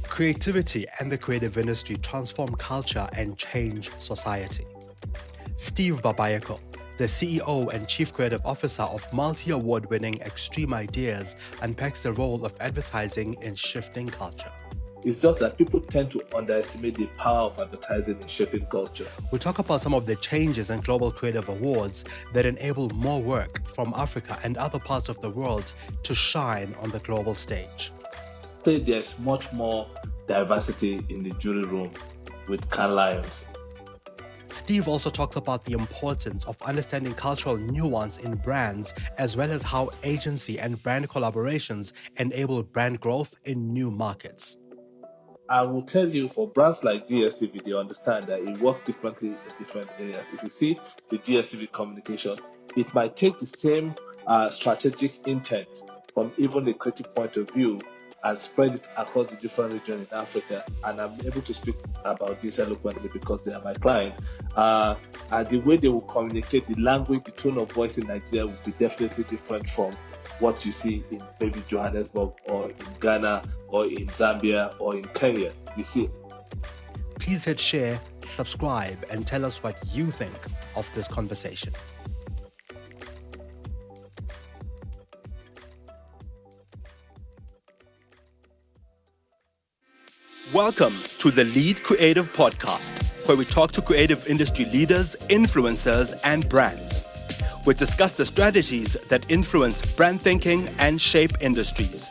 Creativity and the creative industry transform culture and change society. Steve Babaeko, the CEO and Chief Creative Officer of multi-award-winning X3M Ideas, unpacks the role of advertising in shifting culture. It's just that people tend to underestimate the power of advertising in shaping culture. We talk about some of the changes in global creative awards that enable more work from Africa and other parts of the world to shine on the global stage. There's much more diversity in the jury room with Cannes Lions. Steve also talks about the importance of understanding cultural nuance in brands, as well as how agency and brand collaborations enable brand growth in new markets. I will tell you, for brands like DSTV, they understand that it works differently in different areas. If you see the DSTV communication, it might take the same strategic intent from even a creative point of view and spread it across the different regions in Africa. And I'm able to speak about this eloquently because they are my client. And the way they will communicate, the language, the tone of voice in Nigeria will be definitely different from what you see in maybe Johannesburg or in Ghana or in Zambia or in Kenya. You see. Please hit share, subscribe, and tell us what you think of this conversation. Welcome to the Lead Creative Podcast, where we talk to creative industry leaders, influencers, and brands. We discuss the strategies that influence brand thinking and shape industries.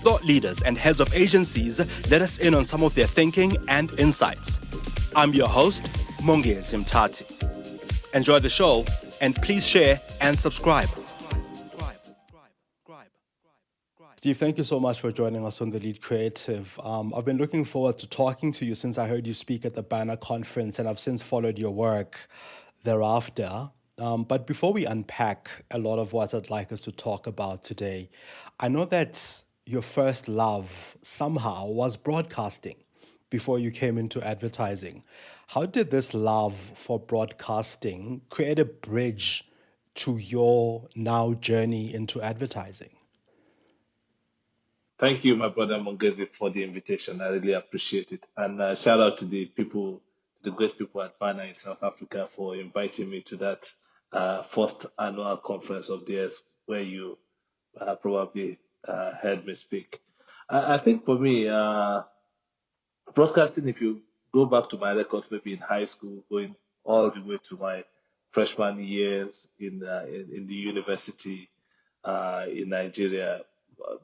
Thought leaders and heads of agencies let us in on some of their thinking and insights. I'm your host, Mongezi Mtati. Enjoy the show, and please share and subscribe. Steve, thank you so much for joining us on The Lead Creative. I've been looking forward to talking to you since I heard you speak at the Banner Conference, and I've since followed your work thereafter. But before we unpack a lot of what I'd like us to talk about today, I know that your first love somehow was broadcasting before you came into advertising. How did this love for broadcasting create a bridge to your now journey into advertising? Thank you, my brother Mongezi, for the invitation. I really appreciate it. And shout out to the people, the great people at Banner in South Africa for inviting me to that first annual conference of theirs where you probably heard me speak. I think for me, broadcasting, if you go back to my records, maybe in high school, going all the way to my freshman years in the university in Nigeria,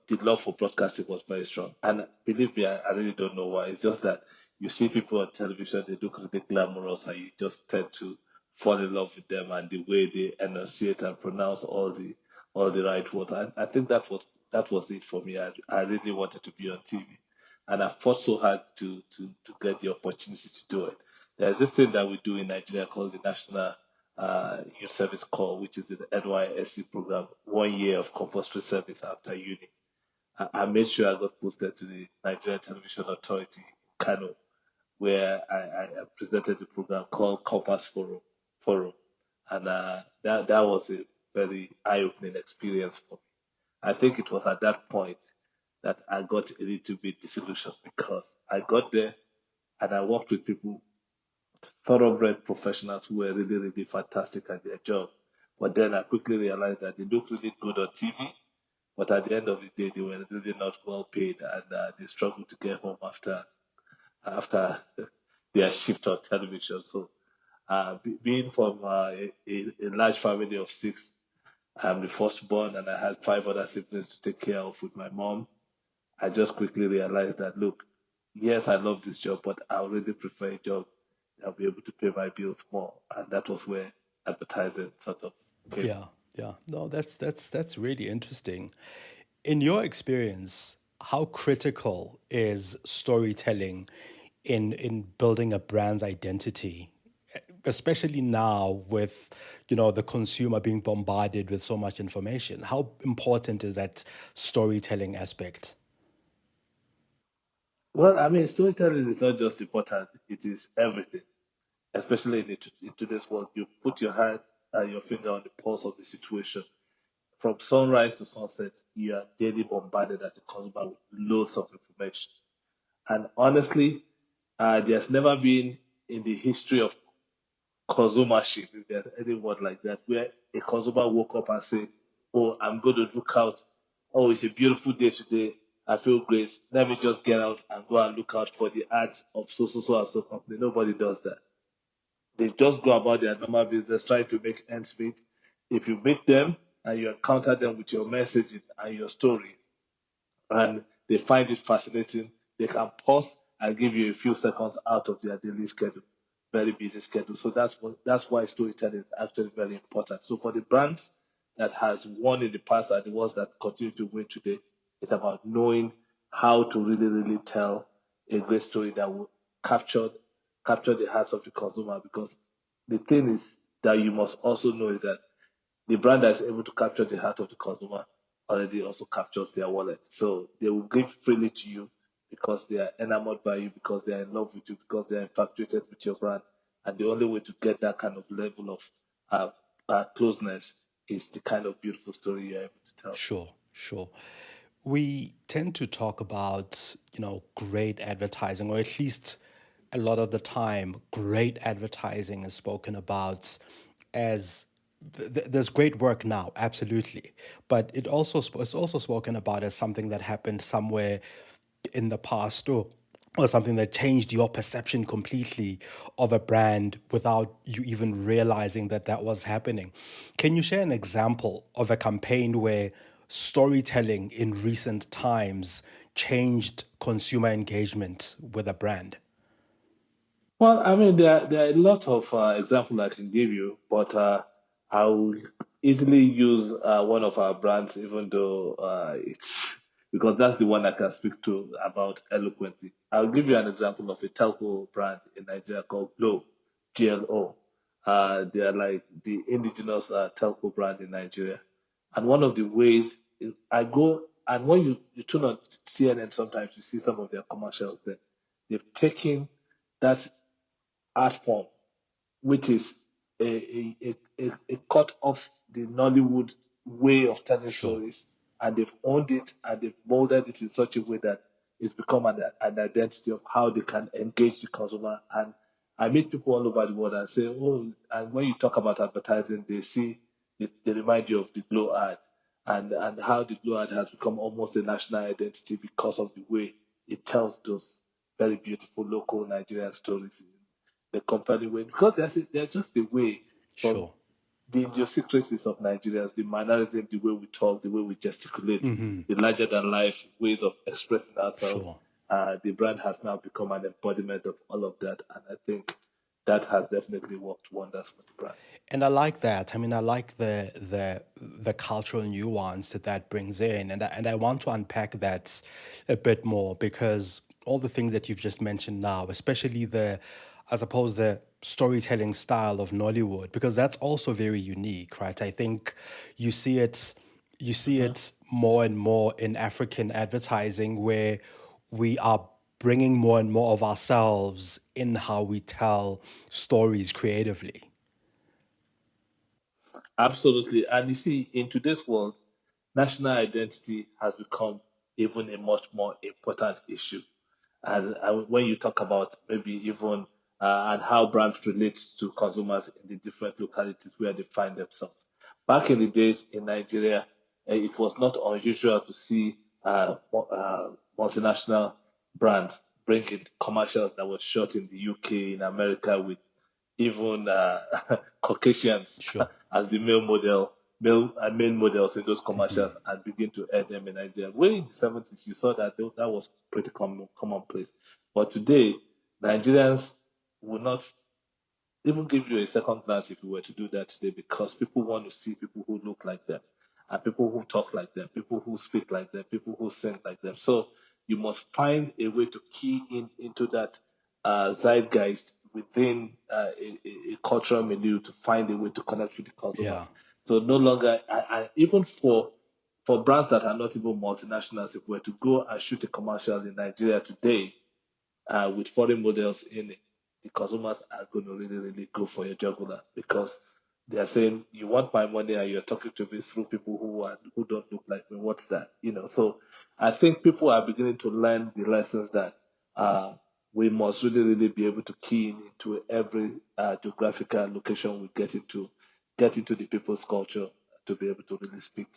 the love for broadcasting was very strong. And believe me, I really don't know why. It's just that you see people on television, they look really glamorous, and you just tend to fall in love with them and the way they enunciate and pronounce all the right words. I think that was it for me. I really wanted to be on TV. And I fought so hard to get the opportunity to do it. There's this thing that we do in Nigeria called the National Youth Service Corps, which is the NYSC program, 1 year of compulsory service after uni. I made sure I got posted to the Nigerian Television Authority in Kano, where I presented the program called Compass Forum. And that was a very eye-opening experience for me. I think it was at that point that I got a little bit disillusioned because I got there and I worked with people, thoroughbred professionals who were really, really fantastic at their job. But then I quickly realized that they looked really good on TV, but at the end of the day, they were really not well paid, and they struggled to get home after their shift on television. So, being from a large family of six, I'm the firstborn, and I had 5 other siblings to take care of with my mom. I just quickly realized that, look, yes, I love this job, but I really prefer a job that'll be able to pay my bills more. And that was where advertising sort of came. Yeah. No, that's really interesting. In your experience, how critical is storytelling in building a brand's identity, especially now with the consumer being bombarded with so much information? How important is that storytelling aspect? Well, I mean, storytelling is not just important, it is everything, especially in today's world. You put your hand your finger on the pulse of the situation. From sunrise to sunset, you are daily bombarded as a consumer with loads of information. And honestly, there's never been in the history of consumership, if there's any word like that, where a consumer woke up and say, "Oh, I'm going to look out. Oh, it's a beautiful day today. I feel great. Let me just get out and go and look out for the ads of so so so and so company." Nobody does that. They just go about their normal business trying to make ends meet. If you meet them and you encounter them with your messaging and your story, and they find it fascinating, they can pause and give you a few seconds out of their daily schedule, very busy schedule. So that's why storytelling is actually very important. So for the brands that has won in the past and the ones that continue to win today, it's about knowing how to really, really tell a great story that will capture capture the hearts of the consumer. Because the thing is that you must also know is that the brand that is able to capture the heart of the consumer already also captures their wallet. So they will give freely to you because they are enamored by you, because they are in love with you, because they are infatuated with your brand. And the only way to get that kind of level of closeness is the kind of beautiful story you're able to tell. Sure, sure. We tend to talk about, great advertising, or at least a lot of the time, great advertising is spoken about as there's great work now, absolutely, but it's also spoken about as something that happened somewhere in the past, or something that changed your perception completely of a brand without you even realizing that that was happening. Can you share an example of a campaign where storytelling in recent times changed consumer engagement with a brand? Well, I mean, there are a lot of examples I can give you, but I will easily use one of our brands, even though it's because that's the one I can speak to about eloquently. I'll give you an example of a telco brand in Nigeria called Glo, GLO. They are like the indigenous telco brand in Nigeria. And one of the ways I go, and when you turn on CNN, sometimes you see some of their commercials there. They've taken that art form, which is a cut off the Nollywood way of telling Sure. stories, and they've owned it and they've molded it in such a way that it's become an identity of how they can engage the consumer. And I meet people all over the world and say, "Oh," and when you talk about advertising, they remind you of the Glow ad, and how the Glow ad has become almost a national identity because of the way it tells those very beautiful local Nigerian stories the compelling way, because there's just a way from Sure. the idiosyncrasies of Nigerians, the mannerism, the way we talk, the way we gesticulate, the larger than life ways of expressing ourselves. Sure. The brand has now become an embodiment of all of that, and I think that has definitely worked wonders for the brand. And I like that. I mean, I like the cultural nuance that that brings in, and I want to unpack that a bit more, because all the things that you've just mentioned now, especially I suppose, the storytelling style of Nollywood, because that's also very unique, right? I think you see it, you see Mhm. it more and more in African advertising, where we are bringing more and more of ourselves in how we tell stories creatively. Absolutely. And you see, in today's world, national identity has become even a much more important issue. And when you talk about maybe even and how brands relate to consumers in the different localities where they find themselves. Back in the days in Nigeria, it was not unusual to see multinational brands bringing commercials that were shot in the UK, in America, with even Caucasians Sure. as the main models in those commercials and begin to air them in Nigeria. Way in the 70s, you saw that that was pretty commonplace. But today, Nigerians will not even give you a second glance if you were to do that today, because people want to see people who look like them and people who talk like them, people who speak like them, people who sing like them. So you must find a way to key in into that zeitgeist within a cultural milieu to find a way to connect with the Yeah. consumers. So no longer, even for brands that are not even multinationals, if we were to go and shoot a commercial in Nigeria today, with foreign models in it, the consumers are going to really, really go for your jugular, because They are saying, "You want my money, and you're talking to me through people who don't look like me. What's that?" So I think people are beginning to learn the lessons that uh, we must really, really be able to key in into every geographical location we get into the people's culture to be able to really speak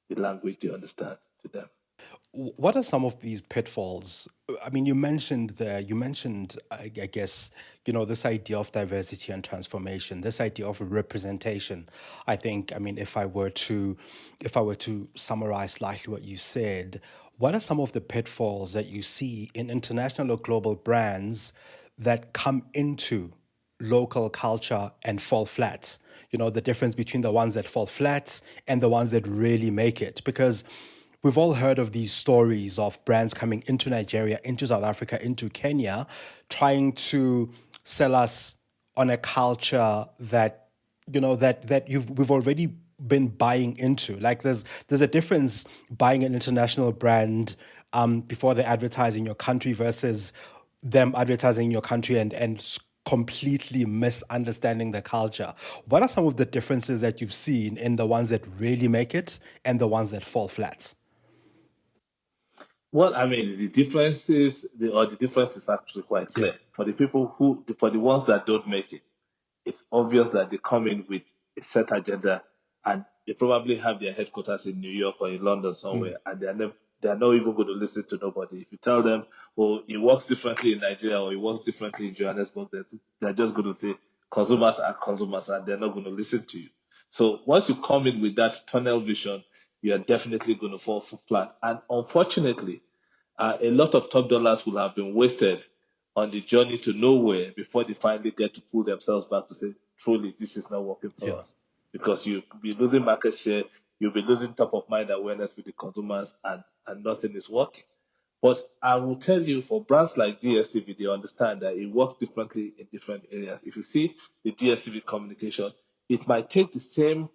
the language they understand to them. What are some of these pitfalls? I mean, I guess, this idea of diversity and transformation, this idea of representation. I think, I mean, if I were to summarize slightly what you said, what are some of the pitfalls that you see in international or global brands that come into local culture and fall flat? The difference between the ones that fall flat and the ones that really make it. Because we've all heard of these stories of brands coming into Nigeria, into South Africa, into Kenya, trying to sell us on a culture that we've already been buying into. Like there's a difference buying an international brand before they advertise in your country versus them advertising in your country and completely misunderstanding the culture. What are some of the differences that you've seen in the ones that really make it and the ones that fall flat? Well, I mean, the difference is actually quite Yeah. clear for the ones that don't make it. It's obvious that they come in with a set agenda, and they probably have their headquarters in New York or in London somewhere, and they're not even going to listen to nobody. If you tell them, "Oh, it works differently in Nigeria or it works differently in Johannesburg," they're just going to say consumers are consumers, and they're not going to listen to you. So once you come in with that tunnel vision, you are definitely going to fall flat. And unfortunately, a lot of top dollars will have been wasted on the journey to nowhere before they finally get to pull themselves back to say, truly, this is not working for Yeah. us. Because you'll be losing market share, you'll be losing top of mind awareness with the consumers, and nothing is working. But I will tell you, for brands like DSTV, they understand that it works differently in different areas. If you see the DSTV communication, it might take the same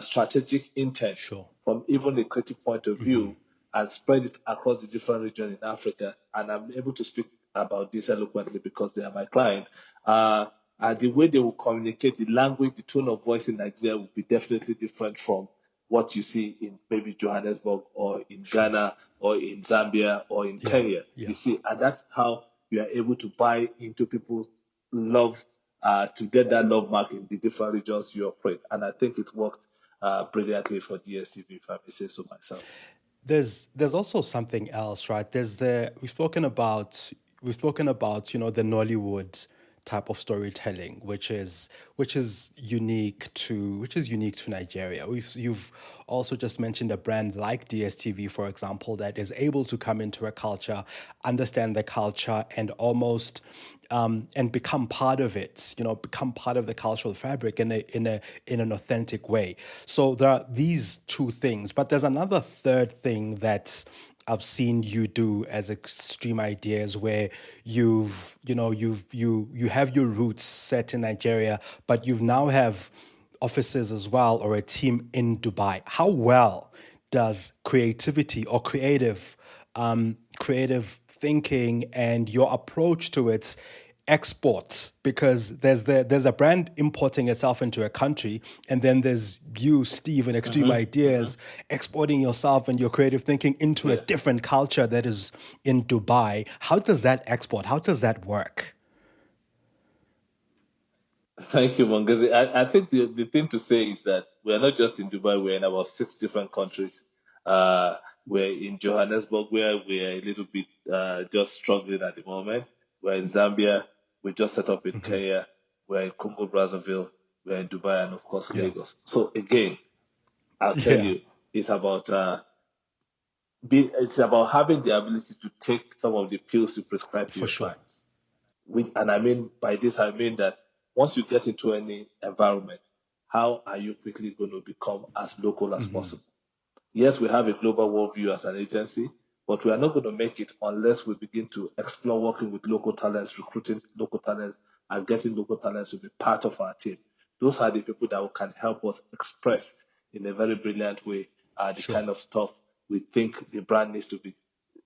strategic intent Sure. from even a creative point of view and spread it across the different regions in Africa. And I'm able to speak about this eloquently because they are my client. And the way they will communicate, the language, the tone of voice in Nigeria will be definitely different from what you see in maybe Johannesburg or in Sure. Ghana or in Zambia or in Yeah. Kenya. Yeah. You see, and that's how you are able to buy into people's love, to get that love mark in the different regions you operate. And I think it worked brilliantly for DSTV, if I may say so myself. There's also something else, right? We've spoken about the Nollywood type of storytelling, which is unique to Nigeria. You've also just mentioned a brand like DSTV, for example, that is able to come into a culture, understand the culture, and almost and become part of it, become part of the cultural fabric in an authentic way. So there are these two things, but there's another third thing that I've seen you do as X3M Ideas, where you have your roots set in Nigeria, but you've now have offices as well, or a team in Dubai. How well does creativity or creative thinking and your approach to it export? Because there's a brand importing itself into a country, and then there's you, Steve, and X3M Ideas exporting yourself and your creative thinking into a Yeah. different culture that is in Dubai. How does that export? How does that work? Thank you, Mongezi. I think the thing to say is that we are not just in Dubai, we're in about six different countries. Uh, we're in Johannesburg, where we're a little bit just struggling at the moment. We're in Zambia, we just set up in Kenya, we're in Congo Brazzaville, we're in Dubai, and of course, Yeah. Lagos. So, again, I'll tell Yeah, you, it's about having the ability to take some of the pills you prescribe to for your sure. clients. And I mean by this, I mean that once you get into any environment, how are you quickly going to become as local as possible? Yes, we have a global worldview as an agency, but we are not going to make it unless we begin to explore working with local talents, recruiting local talents, and getting local talents to be part of our team. Those are the people that can help us express in a very brilliant way the Sure. kind of stuff we think the brand needs to be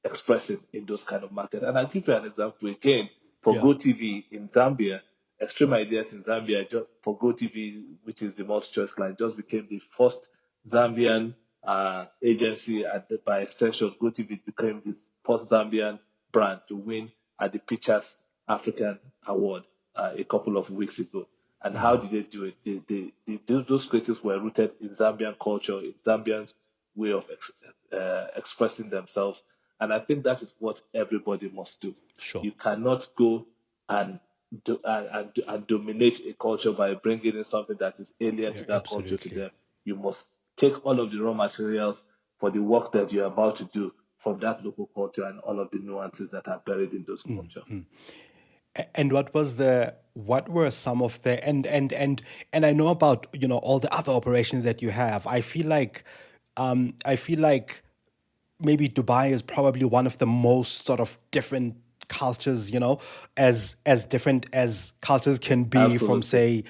expressing in those kind of markets. And I'll give you an example again for Yeah. GoTV in Zambia. X3M Ideas in Zambia for GoTV, which is the multi-choice client, just became the first Zambian agency, and by extension, GoTV became the first Zambian brand to win at the Pitchers African Award a couple of weeks ago. And how did they do it? Those creatives were rooted in Zambian culture, in Zambian way of expressing themselves. And I think that is what everybody must do. Sure. You cannot go and dominate a culture by bringing in something that is alien to that culture to them. You must take all of the raw materials for the work that you're about to do from that local culture and all of the nuances that are buried in those cultures. And what were some of the and I know about, you know, all the other operations that you have. I feel like maybe Dubai is probably one of the most sort of different cultures, you know, as different as cultures can be. Absolutely. From, say,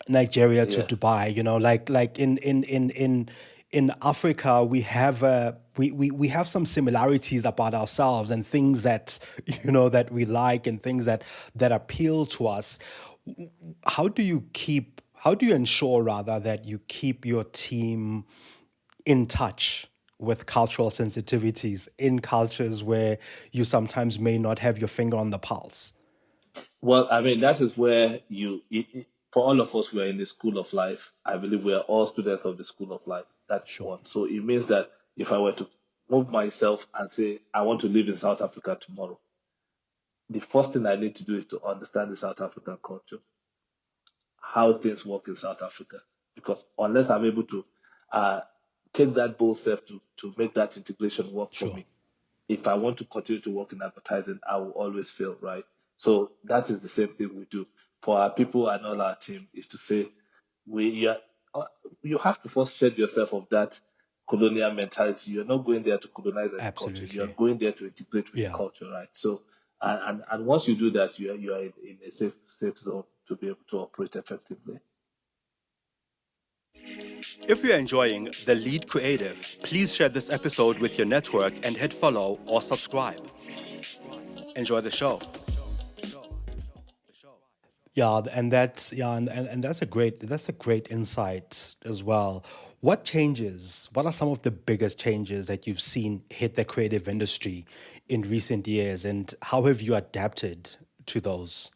Nigeria to Dubai, you know, like in Africa, we have we have some similarities about ourselves and things that, you know, that we like and things that appeal to us. How do you ensure rather that you keep your team in touch with cultural sensitivities in cultures where you sometimes may not have your finger on the pulse? Well, I mean, that is where for all of us who are in the school of life, I believe we are all students of the school of life. That's one. So it means that if I were to move myself and say, I want to live in South Africa tomorrow, the first thing I need to do is to understand the South African culture, how things work in South Africa. Because unless I'm able to take that bold step to make that integration work for me, if I want to continue to work in advertising, I will always fail, right? So that is the same thing we do for our people and all our team, is to say you have to first shed yourself of that colonial mentality. You're not going there to colonize any culture. You're going there to integrate with the culture, right? So and once you do that, you are in a safe zone to be able to operate effectively. If you're enjoying The Lead Creative, please share this episode with your network and hit follow or subscribe. Enjoy the show. Yeah, and that's a great insight as well. What are some of the biggest changes that you've seen hit the creative industry in recent years, and how have you adapted to those?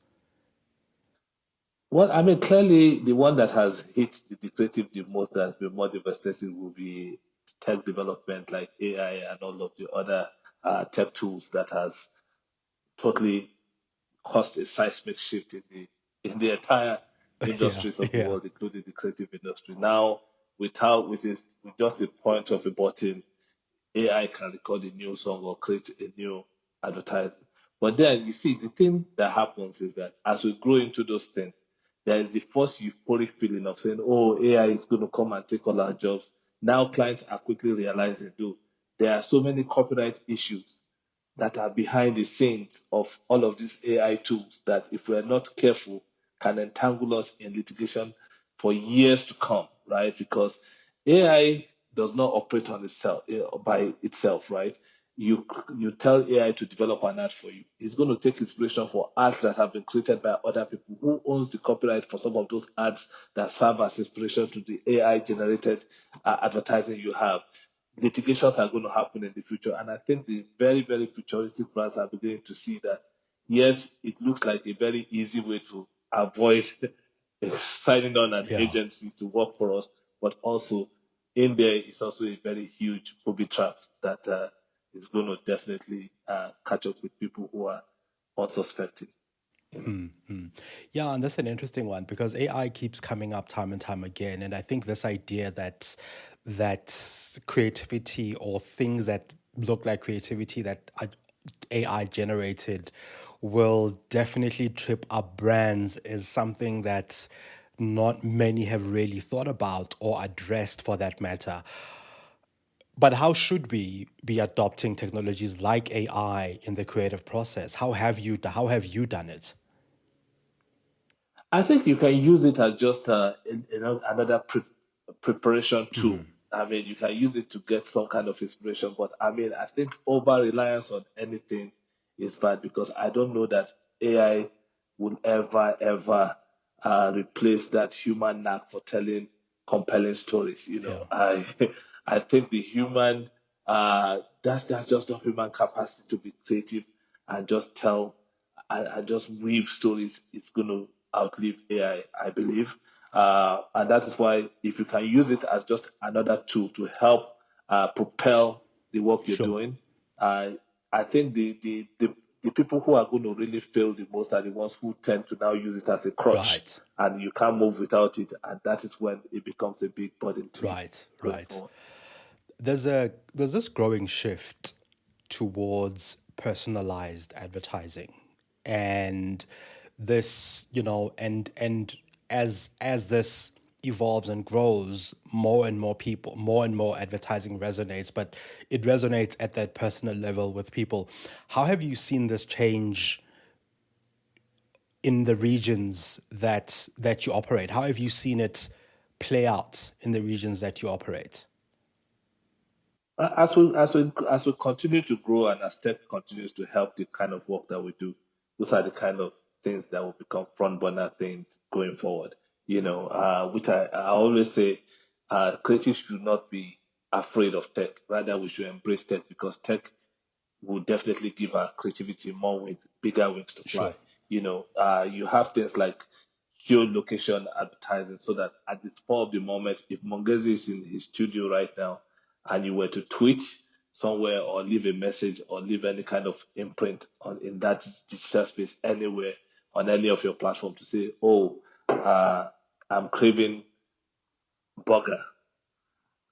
Well, I mean, clearly the one that has hit the creative the most, that has been more devastating, will be tech development like AI and all of the other tech tools that has totally caused a seismic shift in the entire industries of the world, including the creative industry. Now, with just the point of a button, AI can record a new song or create a new advertisement. But then you see, the thing that happens is that as we grow into those things, there is the first euphoric feeling of saying, oh, AI is going to come and take all our jobs. Now clients are quickly realizing, dude, there are so many copyright issues that are behind the scenes of all of these AI tools that, if we're not careful, can entangle us in litigation for years to come, right? Because AI does not operate on itself by itself, right? You tell AI to develop an ad for you. It's going to take inspiration for ads that have been created by other people. Who owns the copyright for some of those ads that serve as inspiration to the AI generated advertising you have? Litigations are going to happen in the future. And I think the very, very futuristic brands are beginning to see that, yes, it looks like a very easy way to avoid signing on an agency to work for us, but also in there is also a very huge booby trap that is going to definitely catch up with people who are unsuspecting. Yeah, and that's an interesting one because AI keeps coming up time and time again, and I think this idea that creativity or things that look like creativity that are AI generated will definitely trip up brands is something that not many have really thought about or addressed, for that matter. But how should we be adopting technologies like AI in the creative process? How have you done it? I think you can use it as just another preparation tool. I mean, you can use it to get some kind of inspiration, but I mean, I think over reliance on anything is bad, because I don't know that AI will ever replace that human knack for telling compelling stories. Yeah. I think the human that's just the human capacity to be creative and just tell and just weave stories. It's going to outlive AI, I believe. And that is why if you can use it as just another tool to help propel the work you're Sure. doing, uh, I think the people who are going to really fail the most are the ones who tend to now use it as a crutch, Right. and you can't move without it, and that is when it becomes a big burden to you Right. going Right. forward. There's this growing shift towards personalized advertising, and this, and as this evolves and grows, more and more people, more and more advertising resonates, but it resonates at that personal level with people. How have you seen this change in the regions that you operate? How have you seen it play out in the regions that you operate? As we continue to grow and as tech continues to help the kind of work that we do, those are the kind of things that will become front burner things going forward. Which I always say, creatives should not be afraid of tech. Rather, we should embrace tech because tech will definitely give our creativity more wings, bigger wings to fly. Sure. You have things like geolocation advertising, so that at the spur of the moment, if Mongezi is in his studio right now, and you were to tweet somewhere or leave a message or leave any kind of imprint on in that digital space anywhere on any of your platform to say, "Oh, I'm craving burger,"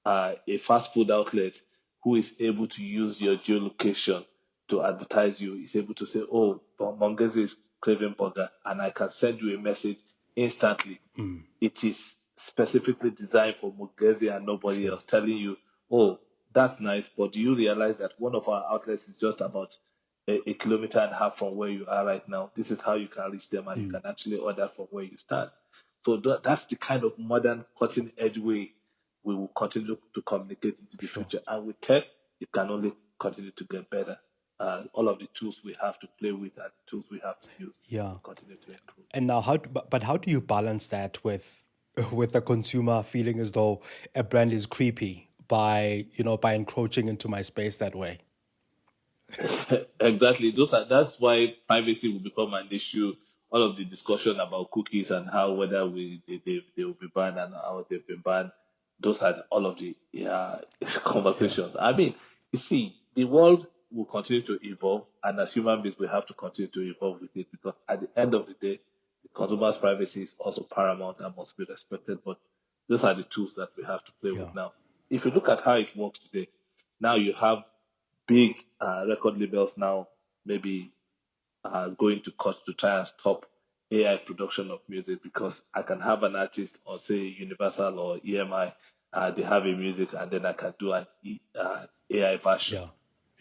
a fast food outlet who is able to use your geolocation to advertise you is able to say, "Oh, Mongezi is craving burger," and I can send you a message instantly. It is specifically designed for Mongezi and nobody Sure. else, telling you, "Oh, that's nice, but do you realize that one of our outlets is just about a kilometer and a half from where you are right now? This is how you can reach them, and you can actually order from where you stand." So that's the kind of modern cutting edge way we will continue to communicate into the Sure. future. And with tech, it can only continue to get better. All of the tools we have to play with and the tools we have to use Yeah. will continue to improve. And now, but how do you balance that with the consumer feeling as though a brand is creepy by encroaching into my space that way? Exactly. That's why privacy will become an issue. All of the discussion about cookies and how whether they will be banned and how they've been banned. Those are all of the Yeah. conversations. I mean, you see, the world will continue to evolve, and as human beings, we have to continue to evolve with it because at the end of the day, the consumer's privacy is also paramount and must be respected. But those are the tools that we have to play Yeah. with now. If you look at how it works today, now you have big record labels now maybe going to court to try and stop AI production of music because I can have an artist on say Universal or EMI, they have a music and then I can do an AI version Yeah.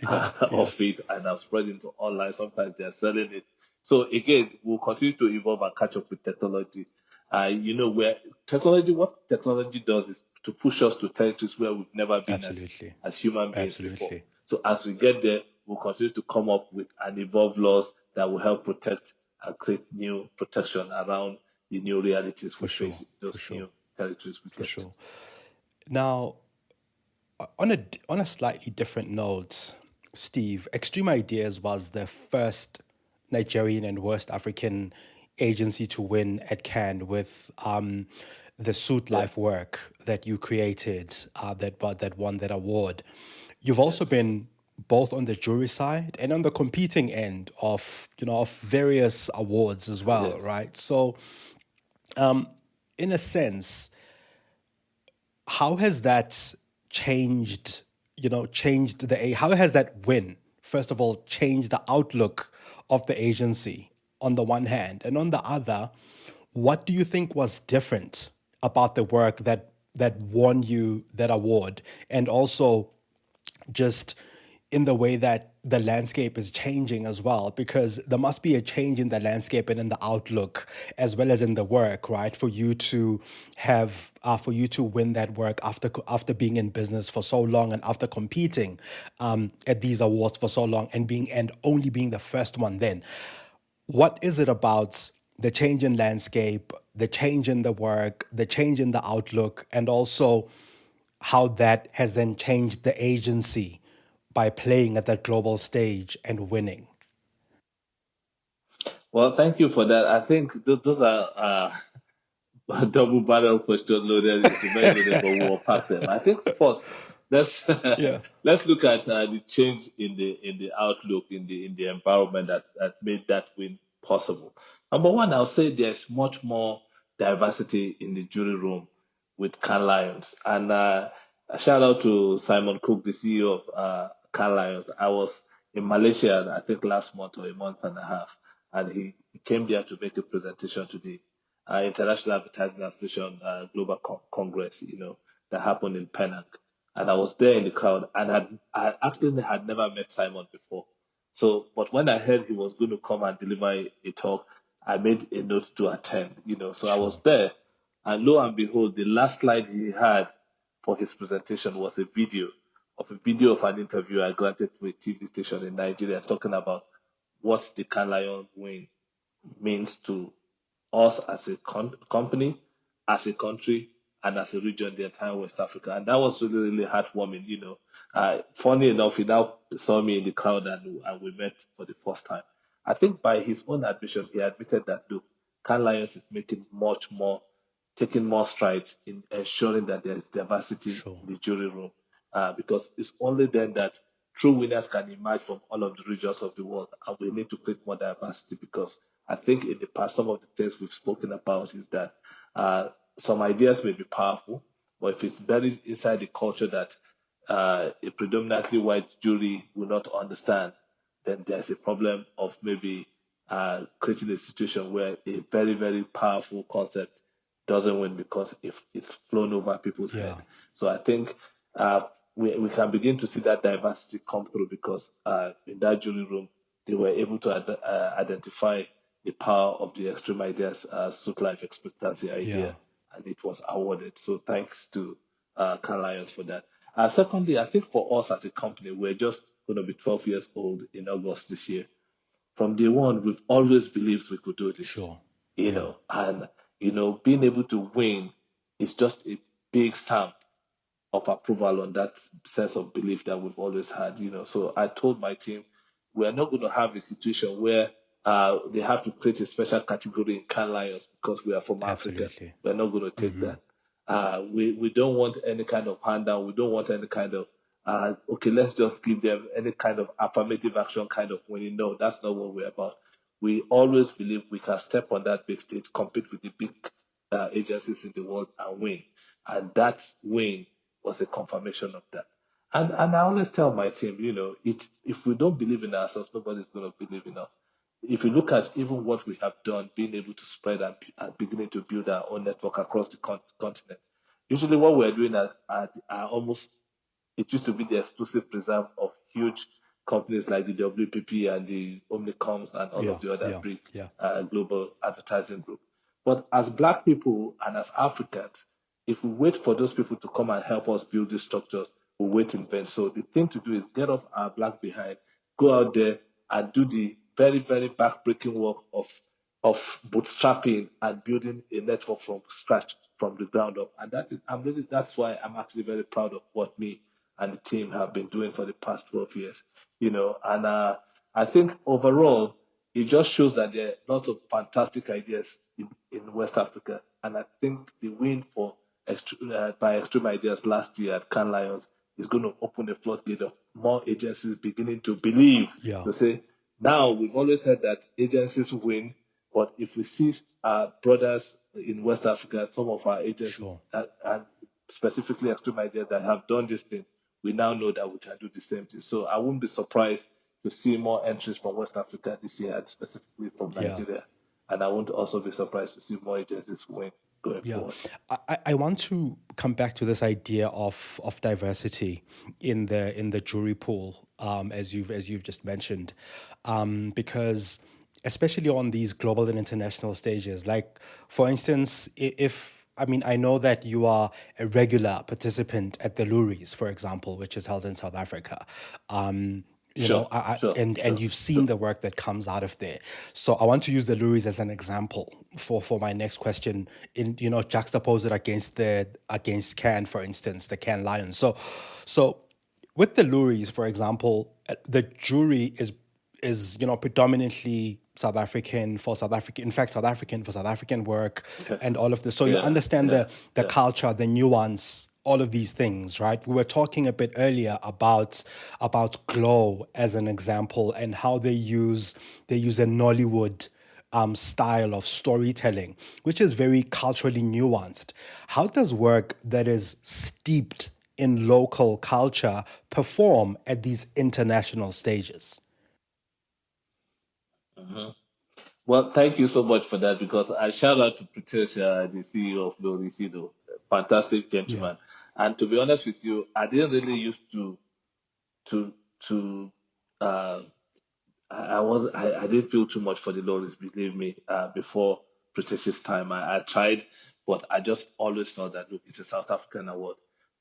Yeah. Yeah. of it and I'm spreading to online. Sometimes they're selling it. So again, we'll continue to evolve and catch up with technology. Where what technology does is to push us to territories where we've never been Absolutely. as human beings before. Absolutely. So as we get there, we'll continue to come up with and evolve laws that will help protect and create new protection around the new realities we For sure. face in For those sure. new territories we For get to. sure. Now, on a slightly different note, Steve, X3M Ideas was the first Nigerian and West African agency to win at Cannes with the Suit Yeah. Life work that you created that won that award. You've also Yes. been both on the jury side and on the competing end of various awards as well, Yes. right? So, in a sense, how has that changed how has that win first of all changed the outlook of the agency on the one hand, and on the other, what do you think was different about the work that won you that award, and also just in the way that the landscape is changing as well, because there must be a change in the landscape and in the outlook as well as in the work, right? For you to win that work after being in business for so long and after competing at these awards for so long and only being the first one then. what is it about the change in landscape, the change in the work, the change in the outlook, and also how that has then changed the agency by playing at that global stage and winning? Well, thank you for that. I think those are double barrel question loaded. It's very loaded, but we'll unpack them. I think first, let's Yeah, let's look at the change in the outlook in the environment that made that win possible. Number one, I'll say there's much more diversity in the jury room with Can Lions, and a shout out to Simon Cook, the CEO of Can Lions. I was in Malaysia, I think last month or a month and a half, and he came there to make a presentation to the International Advertising Association Global Congress, that happened in Penang. And I was there in the crowd, and I actually had never met Simon before. So, but when I heard he was going to come and deliver a talk, I made a note to attend, So I was sure. there, and lo and behold, the last slide he had for his presentation was a video of an interview I granted to a TV station in Nigeria talking about what the Can Lion win means to us as a company, as a country, and as a region, the entire West Africa. And that was really, really heartwarming. Funny enough, he now saw me in the crowd and we met for the first time. I think by his own admission, he admitted that, look, Can Lions is making much more, taking more strides in ensuring that there is diversity Sure. in the jury room, because it's only then that true winners can emerge from all of the regions of the world, and we need to create more diversity because I think in the past, some of the things we've spoken about is that some ideas may be powerful, but if it's buried inside the culture that a predominantly white jury will not understand, then there's a problem of maybe creating a situation where a very, very powerful concept doesn't win because if it's flown over people's head. Yeah. So I think we can begin to see that diversity come through because in that jury room, they were able to identify the power of the Extreme Ideas suit life expectancy Yeah. idea, and it was awarded. So thanks to Can Lions for that. Secondly, I think for us as a company, we're just going to be 12 years old in August this year. From day one, we've always believed we could do this, Sure. Yeah. and being able to win is just a big stamp of approval on that sense of belief that we've always had. So I told my team, we are not going to have a situation where they have to create a special category in Can Lions because we are from Africa. Absolutely. We're not going to take that. We don't want any kind of handout. We don't want any kind of okay, let's just give them any kind of affirmative action kind of winning. No, that's not what we're about. We always believe we can step on that big stage, compete with the big agencies in the world and win. And that win was a confirmation of that. And I always tell my team, if we don't believe in ourselves, nobody's going to believe in us. If you look at even what we have done, being able to spread and beginning to build our own network across the continent, usually what we're doing are almost, it used to be the exclusive preserve of huge companies like the WPP and the Omnicoms and all Yeah. of the other Yeah. big Yeah. global advertising group. But as Black people and as Africans, if we wait for those people to come and help us build these structures, we wait in vain. So the thing to do is get off our Black behind, go out there and do the very, very backbreaking work of bootstrapping and building a network from scratch, from the ground up. And that's why I'm actually very proud of what me and the team have been doing for the past 12 years. And I think overall, it just shows that there are lots of fantastic ideas in West Africa. And I think the win by Extreme Ideas last year at Can Lions is going to open the floodgate of more agencies beginning to believe, Yeah. to say, now we've always heard that agencies win, but if we see our brothers in West Africa, some of our agencies, Sure. and specifically Extreme Ideas that have done this thing, we now know that we can do the same thing. So I wouldn't be surprised to see more entries from West Africa this year, and specifically from Yeah. Nigeria. And I won't also be surprised to see more agencies win going Yeah, forward. I want to come back to this idea of diversity in the jury pool, as you've just mentioned, because especially on these global and international stages, like for instance, if I mean I know that you are a regular participant at the Luries, for example, which is held in South Africa. Sure, sure, and sure, you've seen sure. the work that comes out of there. So I want to use the Luris as an example for my next question. In juxtapose it against Can, for instance, the Can Lions. So with the Luris, for example, the jury is predominantly South African for South African, in fact, South African for South African work, and all of this. So you Yeah, understand yeah, the yeah. culture, the nuance, all of these things, right? We were talking a bit earlier about Glow as an example and how they use a Nollywood style of storytelling, which is very culturally nuanced. How does work that is steeped in local culture perform at these international stages? Well, thank you so much for that because I shout out to Pritesh, the CEO of Gloricido, fantastic Yeah. gentleman. And to be honest with you, I didn't really used to to uh, I didn't feel too much for the Loris, believe me, before British's time. I tried, but I just always felt that look, it's a South African award.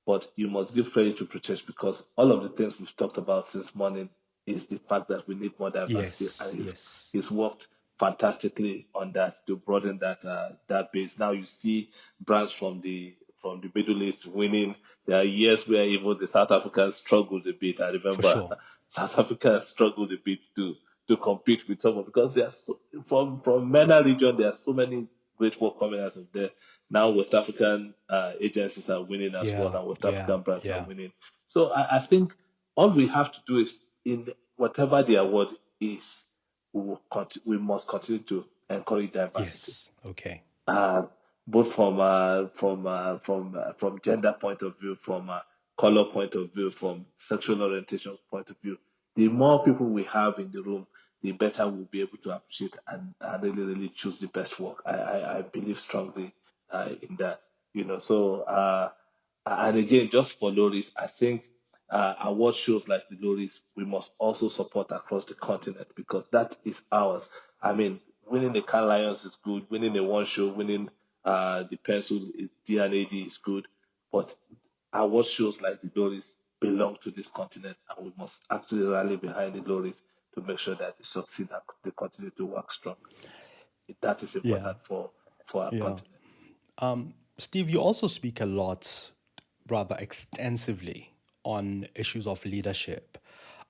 But you must give credit to British because all of the things we've talked about since morning is the fact that we need more diversity, Yes. and Yes. he's worked fantastically on that to broaden that base. Now you see brands from the Middle East winning. There are years where even the South Africans struggled a bit. I For remember sure. South Africa struggled a bit to compete with someone because there are from MENA region there are so many great work coming out of there. Now West African agencies are winning as well, Yeah. and West Yeah. African brands are Yeah. winning. So I think all we have to do is in whatever the award is, we must continue to encourage diversity, Yes. Okay. uh, both from gender point of view, from color point of view, from sexual orientation point of view. The more people we have in the room, the better we'll be able to appreciate and really, really choose the best work. I believe strongly in that. So and again, just for Loris, I think award shows like the Loris, we must also support across the continent because that is ours. I mean, winning the Cannes Lions is good, winning the one show, winning the pencil is D&AD is good, but award shows like the Loris belong to this continent, and we must actually rally behind the Loris to make sure that they succeed and they continue to work strong. That is Yeah. important for our Yeah. continent. Steve, you also speak a lot, rather extensively, on issues of leadership.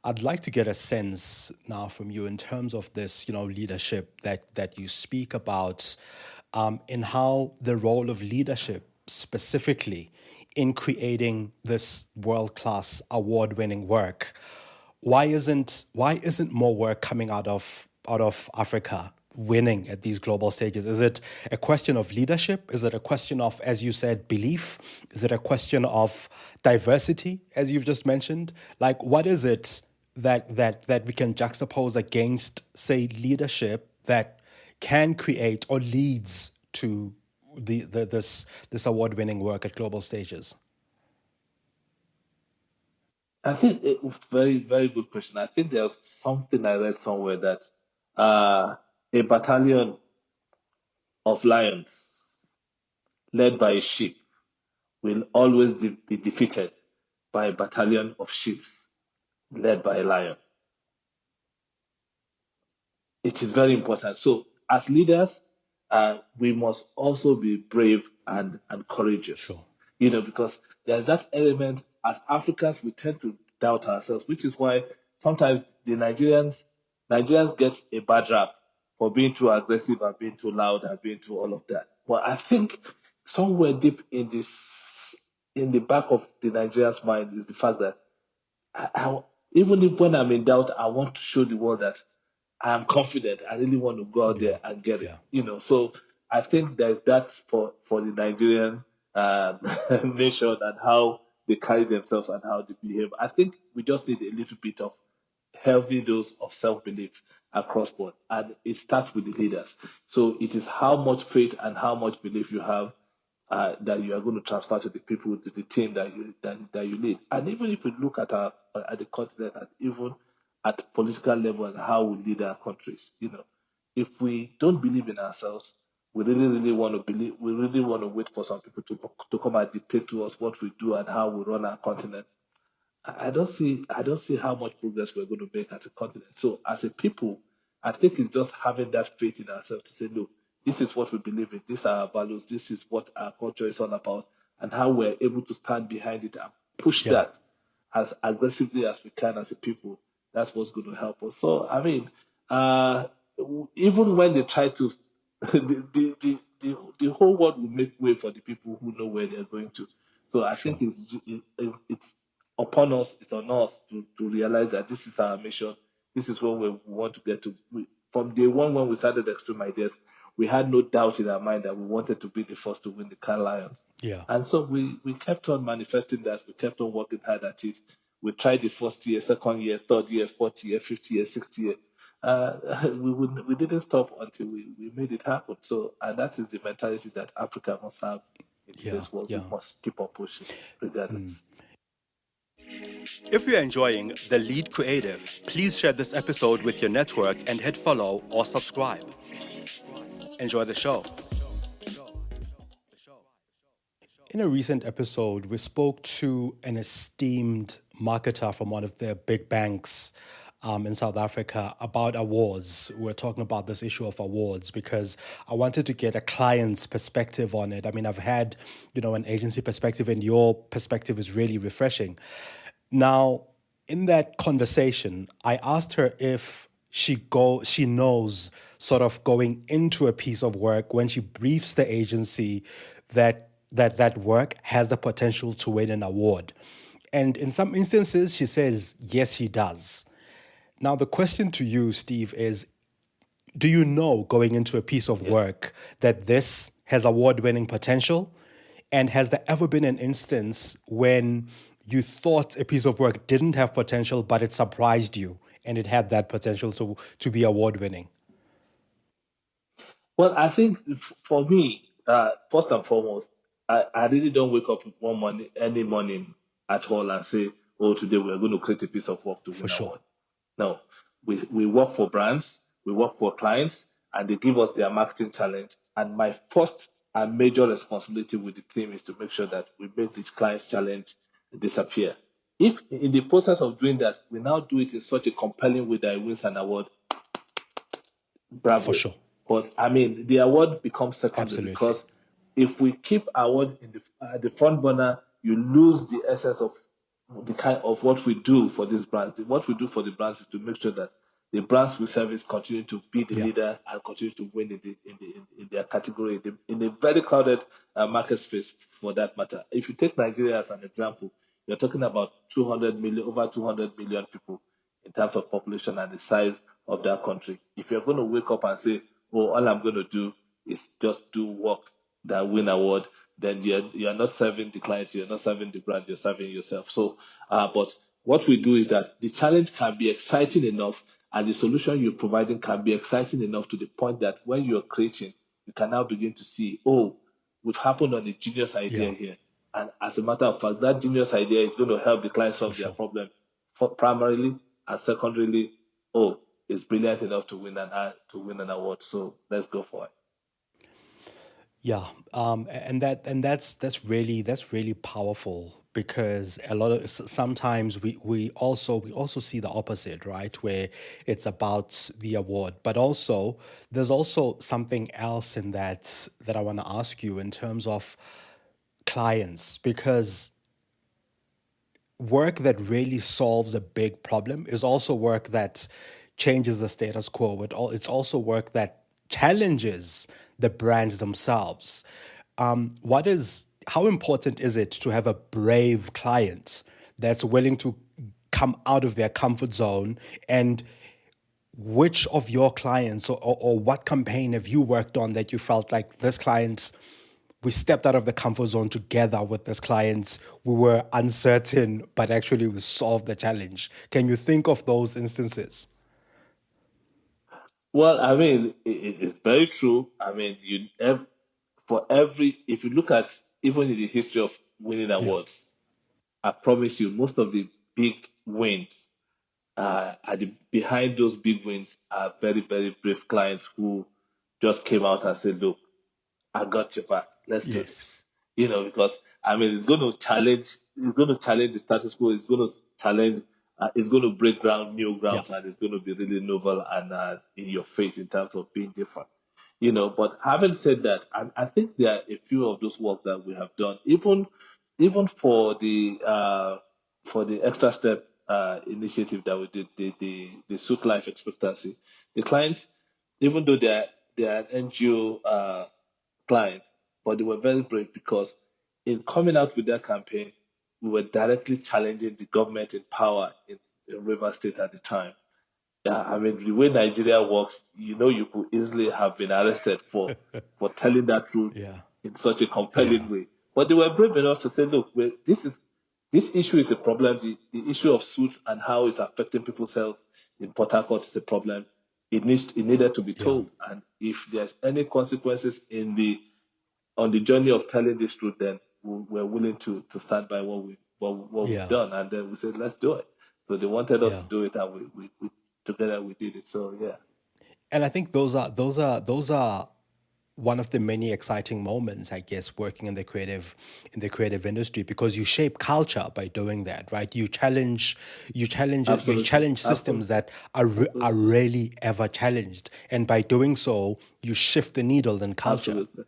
I'd like to get a sense now from you in terms of this, leadership that you speak about, in how the role of leadership specifically in creating this world-class award-winning work. Why isn't more work coming out of Africa winning at these global stages? Is it a question of leadership? Is it a question of, as you said, belief? Is it a question of diversity, as you've just mentioned? Like, what is it that we can juxtapose against, say, leadership that can create or leads to this award-winning work at global stages? I think it was very, very good question. I think there's something I read somewhere that uh, a battalion of lions led by a sheep will always be defeated by a battalion of sheep led by a lion. It is very important. So, as leaders, we must also be brave and courageous, Sure. because there's that element as Africans, we tend to doubt ourselves, which is why sometimes the Nigerians get a bad rap for being too aggressive and being too loud and being too all of that. But I think somewhere deep in the back of the Nigerian's mind is the fact that even if when I'm in doubt, I want to show the world that I am confident. I really want to go out Yeah. there and get it. Yeah. So I think there's that for the Nigerian uh, nation and how they carry themselves and how they behave. I think we just need a little bit of healthy dose of self-belief across board, and it starts with the leaders. So it is how much faith and how much belief you have that you are going to transfer to the people, to the team that you lead. And even if we look at at the continent, and even at political level, and how we lead our countries, if we don't believe in ourselves, we really, really want to believe. We really want to wait for some people to come and dictate to us what we do and how we run our continent. I don't see how much progress we're going to make as a continent. So as a people, I think it's just having that faith in ourselves to say, no, this is what we believe in, these are our values, this is what our culture is all about, and how we're able to stand behind it and push Yeah. that as aggressively as we can as a people. That's what's going to help us. So I mean, uh, even when they try to, the whole world will make way for the people who know where they're going to. So I Sure. think it's upon us, it's on us to realize that this is our mission. This is where we want to get to. From day one, when we started X3M Ideas, we had no doubt in our mind that we wanted to be the first to win the Cannes Lions. Yeah. And so we kept on manifesting that. We kept on working hard at it. We tried the first year, second year, third year, fourth year, fifth year, sixth year. We didn't stop until we made it happen. So, and that is the mentality that Africa must have in Yeah. today's world. We Yeah. must keep on pushing regardless. If you're enjoying The Lead Creative, please share this episode with your network and hit follow or subscribe. Enjoy the show. In a recent episode, we spoke to an esteemed marketer from one of the big banks in South Africa about awards. We're talking about this issue of awards because I wanted to get a client's perspective on it. I mean, I've had, an agency perspective, and your perspective is really refreshing. Now, in that conversation, I asked her if she knows sort of going into a piece of work when she briefs the agency that work has the potential to win an award. And in some instances, she says, yes, she does. Now, the question to you, Steve, is do you know going into a piece of work that this has award-winning potential? And has there ever been an instance when you thought a piece of work didn't have potential, but it surprised you and it had that potential to be award-winning? Well, I think for me, first and foremost, I really don't wake up one morning, any morning at all and say, oh, today we're going to create a piece of work to For win an sure. award. No, we work for brands, we work for clients, and they give us their marketing challenge. And my first and major responsibility with the team is to make sure that we make this client's challenge disappear. If in the process of doing that, we now do it in such a compelling way that it wins an award, For bravo. sure. But I mean, the award becomes secondary Absolutely. because if we keep award in the front burner, you lose the essence of the kind of what we do for these brands. What we do for the brands is to make sure that the brands we service continue to be the Yeah. leader and continue to win in their category in a very crowded market space for that matter. If you take Nigeria as an example, you're talking about 200 million, over 200 million people in terms of population and the size of that country. If you're going to wake up and say, oh, all I'm going to do is just do work that win award, then you're not serving the clients, you're not serving the brand, you're serving yourself. So, but what we do is that the challenge can be exciting enough and the solution you're providing can be exciting enough to the point that when you're creating, you can now begin to see, oh, we've happened on a genius idea Yeah. here. And as a matter of fact, that genius idea is going to help the client For solve their sure. problem primarily and secondarily. Oh, it's brilliant enough to win an award. So let's go for it. Yeah, that's really powerful because a lot of sometimes we also see the opposite, right? Where it's about the award, but also there's also something else in that I want to ask you in terms of clients, because work that really solves a big problem is also work that changes the status quo. It's also work that challenges the brands themselves. How important is it to have a brave client that's willing to come out of their comfort zone? And which of your clients or what campaign have you worked on that you felt like this client, we stepped out of the comfort zone together with this client, we were uncertain, but actually we solved the challenge? Can you think of those instances? Well, I mean, it's very true. I mean, for every, if you look at even in the history of winning Yeah. awards, I promise you, most of the big wins behind those big wins are very, very brave clients who just came out and said, look, I got your back. Let's do Yes. this. Because I mean, it's going to challenge. It's going to challenge the status quo. It's going to challenge. It's going to break ground, new Yeah. grounds, and it's going to be really novel and in your face in terms of being different. But having said that, I think there are a few of those work that we have done, even for the extra step initiative that we did, the suit life expectancy. The clients, even though they are an NGO client, but they were very brave because in coming out with that campaign, we were directly challenging the government in power in Rivers State at the time. Yeah, I mean, the way Nigeria works, you could easily have been arrested for telling that truth Yeah. in such a Yeah. compelling way. But they were brave enough to say, look, this issue is a problem. The issue of suits and how it's affecting people's health in Port Harcourt is a problem. It needed to be Yeah. told. And if there's any consequences on the journey of telling this truth, then we're willing to stand by what we've Yeah. done. And then we said, let's do it. So they wanted us Yeah. to do it, and we together we did it. So yeah. And I think those are one of the many exciting moments, I guess, working in the creative industry, because you shape culture by doing that, right? You Absolutely. challenge systems Absolutely. that are Absolutely. rarely ever challenged, and by doing so, you shift the needle in culture. Absolutely.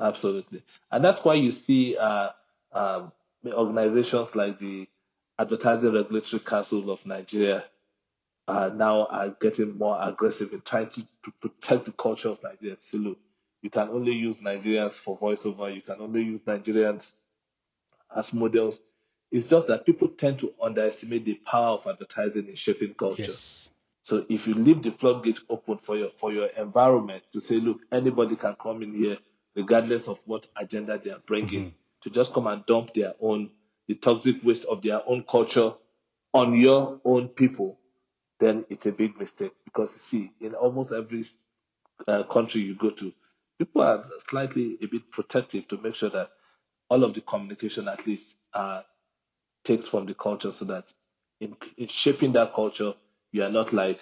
Absolutely. And that's why you see organizations like the Advertising Regulatory Council of Nigeria now are getting more aggressive in trying to protect the culture of Nigeria. So look, you can only use Nigerians for voiceover. You can only use Nigerians as models. It's just that people tend to underestimate the power of advertising in shaping culture. Yes. So if you leave the floodgate open for your environment to say, look, anybody can come in here, regardless of what agenda they are bringing, to just come and dump the toxic waste of their own culture on your own people, then it's a big mistake. Because see, in almost every country you go to, people are slightly a bit protective to make sure that all of the communication at least takes from the culture, so that in shaping that culture, you are not like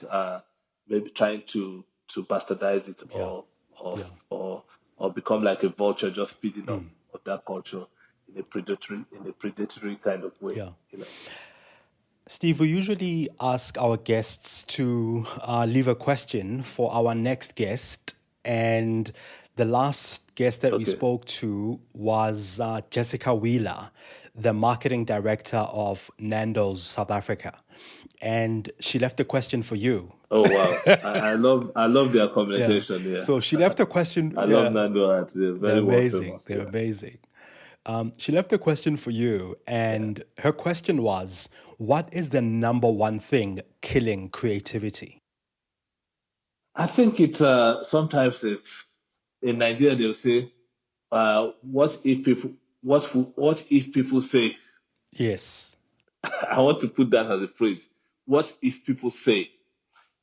maybe trying to bastardize it Yeah. or Yeah. or or become like a vulture just feeding off of that culture in a predatory kind of way. Yeah. You know. Steve, we usually ask our guests to leave a question for our next guest. And the last guest that we Okay. spoke to was Jessica Wheeler, the marketing director of Nando's South Africa. And she left a question for you. Oh wow. I love their Yeah. communication. Yeah. So she left a question. I love Yeah. Nando Art. They're They're very world amazing. famous. They're Yeah. amazing. She left a question for you, Yeah. and her question was, what is the number one thing killing creativity? I think it's sometimes if in Nigeria they'll say, what if people what if people say? Yes. I want to put that as a phrase. What if people say?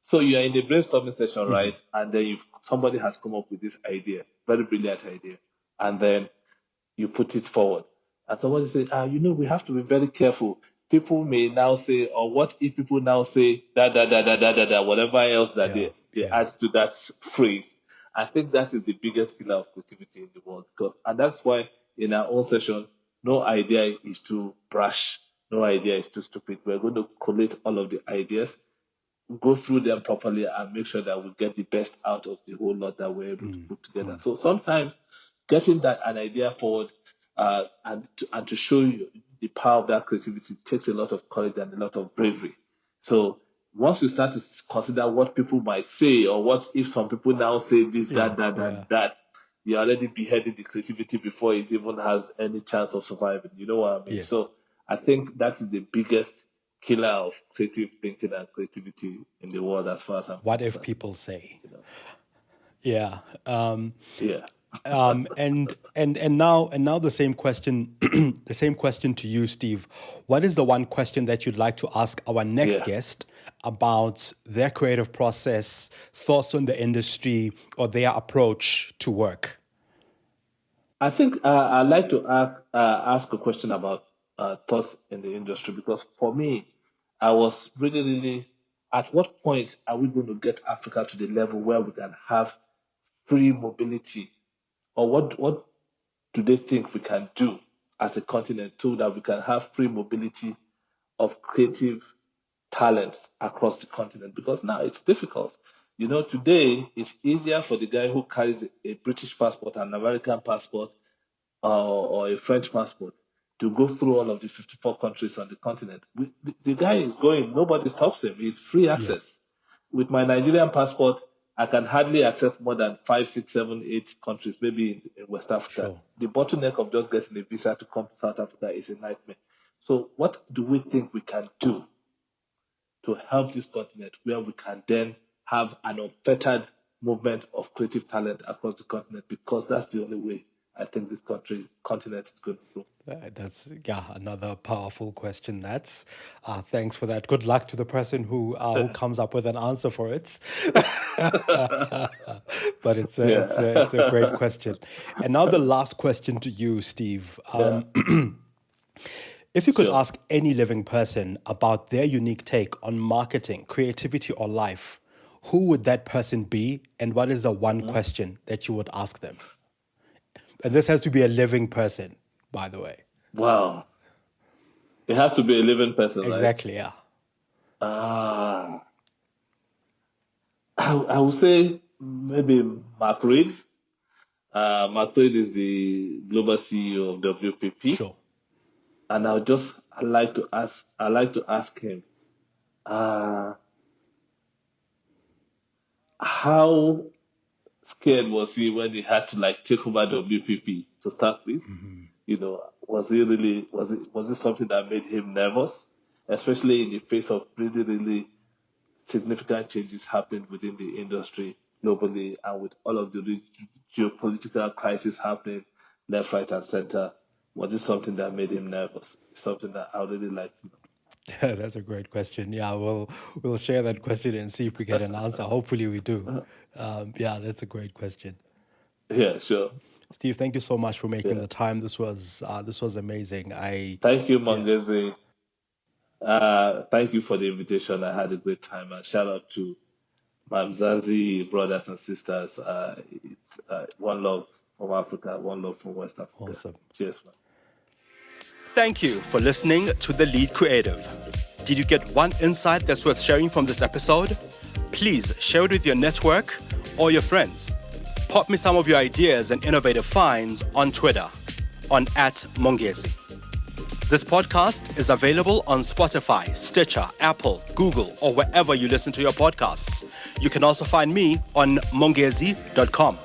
So you are in a brainstorming session, right? And then somebody has come up with this idea, very brilliant idea, and then you put it forward. And somebody says, we have to be very careful. People may now say, or what if people now say da, whatever else that Yeah. they Yeah. add to that phrase. I think that is the biggest killer of creativity in the world. And that's why in our own session, no idea is too brash. No idea is too stupid. We're going to collate all of the ideas, go through them properly, and make sure that we get the best out of the whole lot that we're able to put together. So sometimes getting an idea forward and to show you the power of that creativity takes a lot of courage and a lot of bravery. So once you start to consider what people might say, or what if some people now say this, Yeah. that, you're already beheading the creativity before it even has any chance of surviving. You know what I mean? Yes. So I think that is the biggest killer of creative thinking and creativity in the world, as far as I'm What if concerned. people say? You know? Yeah. Yeah. And now the same question, the same question to you, Steve. What is the one question that you'd like to ask our next Yeah. guest about their creative process, thoughts on the industry, or their approach to work? I think I'd like to ask a question about thoughts in the industry, because for me, I was really, really, at what point are we going to get Africa to the level where we can have free mobility? Or what do they think we can do as a continent so that we can have free mobility of creative talents across the continent? Because now it's difficult. Today it's easier for the guy who carries a British passport, an American passport, or a French passport to go through all of the 54 countries on the continent. The guy is going, nobody stops him. He's free access. With my Nigerian passport, I can hardly access more than 5, 6, 7, 8 countries, maybe in West Africa. Sure. The bottleneck of just getting a visa to come to South Africa is a nightmare. So what do we think we can do to help this continent where we can then have an unfettered movement of creative talent across the continent? Because that's the only way I think this continent is going to grow. That's another powerful question. Thanks for that. Good luck to the person who comes up with an answer for it. But it's a great question. And now the last question to you, Steve. If you could ask any living person about their unique take on marketing, creativity, or life, who would that person be? And what is the one question that you would ask them? And this has to be a living person, by the way. Wow. It has to be a living person, exactly, right? Yeah. I would say maybe Mark Reed. Mark Reed is the global CEO of WPP. Sure. And I like to ask him, how scared was he when he had to take over WPP to start with? Was it something that made him nervous, especially in the face of really, really significant changes happening within the industry globally, and with all of the geopolitical crisis happening left, right, and center? Was it something that made him nervous? Something that I would really like to know. That's a great question. Yeah, we'll share that question and see if we get an answer. Hopefully we do. That's a great question. Yeah, sure. Steve, thank you so much for making the time. This was amazing. Thank you, Mongezi. Thank you for the invitation. I had a great time. And shout out to my Mzansi brothers and sisters. It's one love from Africa, one love from West Africa. Awesome. Cheers, man. Thank you for listening to The Lead Creative. Did you get one insight that's worth sharing from this episode? Please share it with your network or your friends. Pop me some of your ideas and innovative finds on Twitter on @Mongezi. This podcast is available on Spotify, Stitcher, Apple, Google, or wherever you listen to your podcasts. You can also find me on mongezi.com.